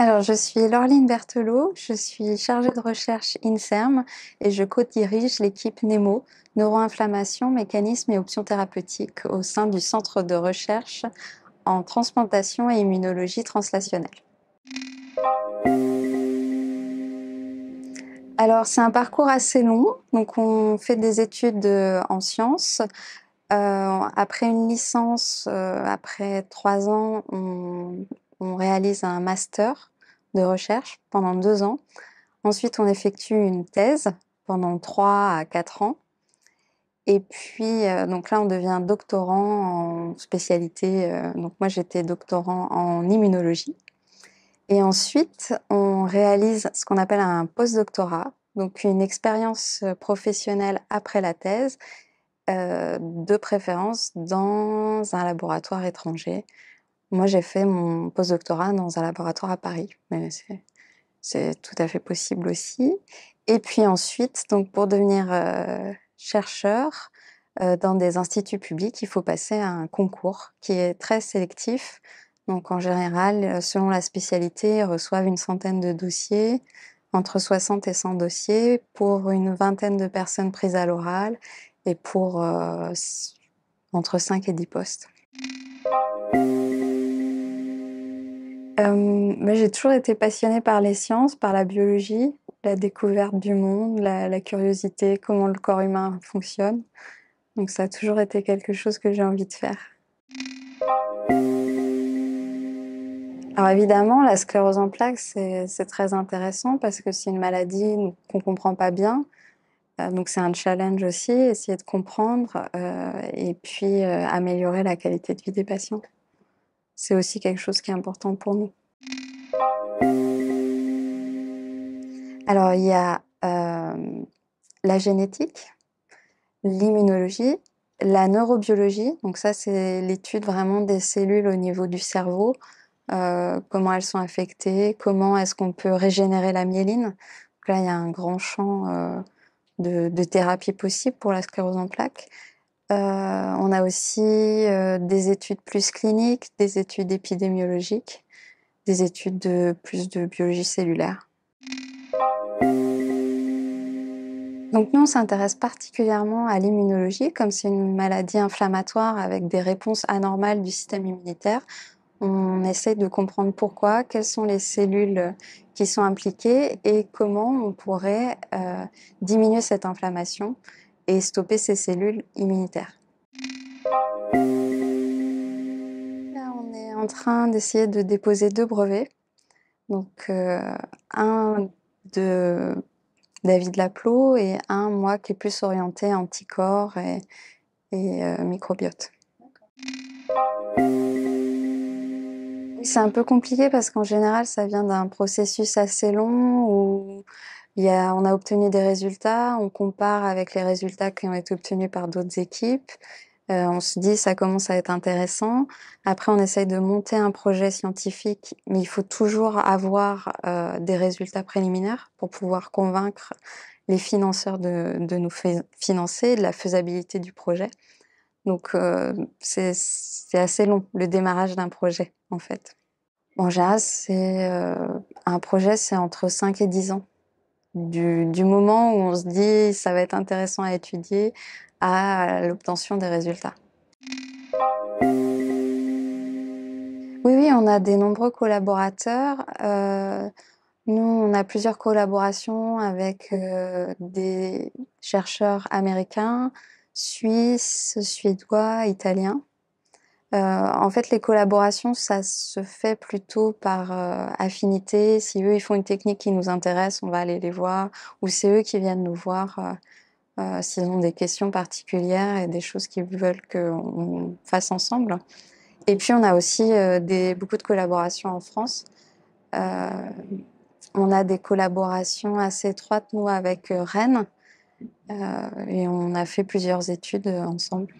Alors, je suis Laureline Berthelot, je suis chargée de recherche INSERM et je co-dirige l'équipe NEMO, neuroinflammation, mécanismes et options thérapeutiques au sein du Centre de recherche en transplantation et immunologie translationnelle. Alors, c'est un parcours assez long, donc on fait des études en sciences. Après une licence, après 3 ans, on réalise un master de recherche pendant 2 ans. Ensuite, on effectue une thèse pendant 3 à 4 ans. Et puis, donc là, on devient doctorant en spécialité. Donc moi, j'étais doctorant en immunologie. Et ensuite, on réalise ce qu'on appelle un postdoctorat, donc une expérience professionnelle après la thèse, de préférence dans un laboratoire étranger. Moi, j'ai fait mon postdoctorat dans un laboratoire à Paris, mais c'est tout à fait possible aussi. Et puis ensuite, donc pour devenir chercheur dans des instituts publics, il faut passer à un concours qui est très sélectif. Donc en général, selon la spécialité, ils reçoivent une centaine de dossiers, entre 60 et 100 dossiers, pour une vingtaine de personnes prises à l'oral et pour entre 5 et 10 postes. Moi, j'ai toujours été passionnée par les sciences, par la biologie, la découverte du monde, la curiosité, comment le corps humain fonctionne. Donc ça a toujours été quelque chose que j'ai envie de faire. Alors évidemment, la sclérose en plaques, c'est très intéressant parce que c'est une maladie qu'on ne comprend pas bien. Donc c'est un challenge aussi, essayer de comprendre et puis améliorer la qualité de vie des patients. C'est aussi quelque chose qui est important pour nous. Alors il y a la génétique, l'immunologie, la neurobiologie. Donc ça, c'est l'étude vraiment des cellules au niveau du cerveau, comment elles sont affectées, comment est-ce qu'on peut régénérer la myéline. Donc là, il y a un grand champ de thérapie possible pour la sclérose en plaques. On a aussi des études plus cliniques, des études épidémiologiques, des études plus de biologie cellulaire. Donc nous, on s'intéresse particulièrement à l'immunologie, comme c'est une maladie inflammatoire avec des réponses anormales du système immunitaire. On essaie de comprendre pourquoi, quelles sont les cellules qui sont impliquées et comment on pourrait diminuer cette inflammation et stopper ces cellules immunitaires. Là, on est en train d'essayer de déposer 2 brevets. Donc un de David Laplot et un, moi, qui est plus orienté anticorps et microbiote. Oui, c'est un peu compliqué parce qu'en général, ça vient d'un processus assez long où on a obtenu des résultats, on compare avec les résultats qui ont été obtenus par d'autres équipes. On se dit ça commence à être intéressant. Après, on essaye de monter un projet scientifique, mais il faut toujours avoir des résultats préliminaires pour pouvoir convaincre les financeurs de nous financer, de la faisabilité du projet. Donc, c'est assez long, le démarrage d'un projet, en fait. En général, un projet, c'est entre 5 et 10 ans. Du moment où on se dit ça va être intéressant à étudier à l'obtention des résultats. Oui, oui, on a des nombreux collaborateurs. Nous, on a plusieurs collaborations avec des chercheurs américains, suisses, suédois, italiens. En fait, les collaborations, ça se fait plutôt par affinité. Si eux, ils font une technique qui nous intéresse, on va aller les voir. Ou c'est eux qui viennent nous voir s'ils ont des questions particulières et des choses qu'ils veulent qu'on fasse ensemble. Et puis, on a aussi beaucoup de collaborations en France. On a des collaborations assez étroites, nous, avec Rennes. Et on a fait plusieurs études ensemble.